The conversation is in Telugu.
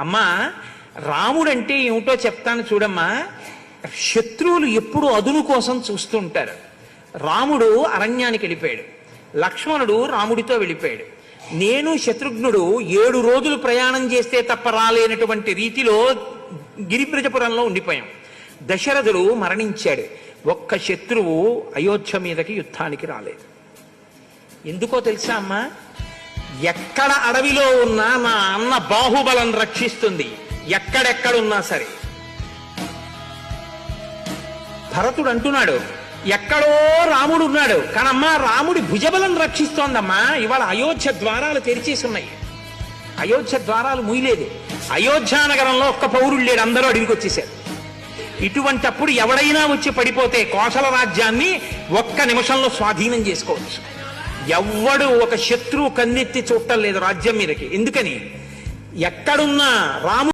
అమ్మా, రాముడంటే ఏమిటో చెప్తాను చూడమ్మా. శత్రువులు ఎప్పుడు అదును కోసం చూస్తుంటారు. రాముడు అరణ్యానికి వెళ్ళిపోయాడు, లక్ష్మణుడు రాముడితో వెళ్ళిపోయాడు. నేను శత్రుఘ్నుడు 7 రోజులు ప్రయాణం చేస్తే తప్ప రాలేనటువంటి రీతిలో గిరిబ్రజపురంలో ఉండిపోయాం. దశరథుడు మరణించాడు. ఒక్క శత్రువు అయోధ్య మీదకి యుద్ధానికి రాలేదు. ఎందుకో తెలుసా అమ్మా? ఎక్కడ అడవిలో ఉన్నా నా అన్న బాహుబలం రక్షిస్తుంది, ఎక్కడెక్కడున్నా సరే. భరతుడు అంటున్నాడు, ఎక్కడో రాముడు ఉన్నాడు కానమ్మా రాముడి భుజబలం రక్షిస్తోందమ్మా. ఇవాళ అయోధ్య ద్వారాలు తెరిచేసి ఉన్నాయి, అయోధ్య ద్వారాలు మూయలేదు. అయోధ్య నగరంలో ఒక్క పౌరుడు లేడు, అందరూ అడవికి వచ్చేసారు. ఇటువంటప్పుడు ఎవడైనా వచ్చి పడిపోతే కోసల రాజ్యాన్ని ఒక్క నిమిషంలో స్వాధీనం చేసుకోవచ్చు. ఎవ్వడు ఒక శత్రువు కన్నెత్తి చూడటం లేదు రాజ్యం మీదకి. ఎందుకని? ఎక్కడున్నా రాము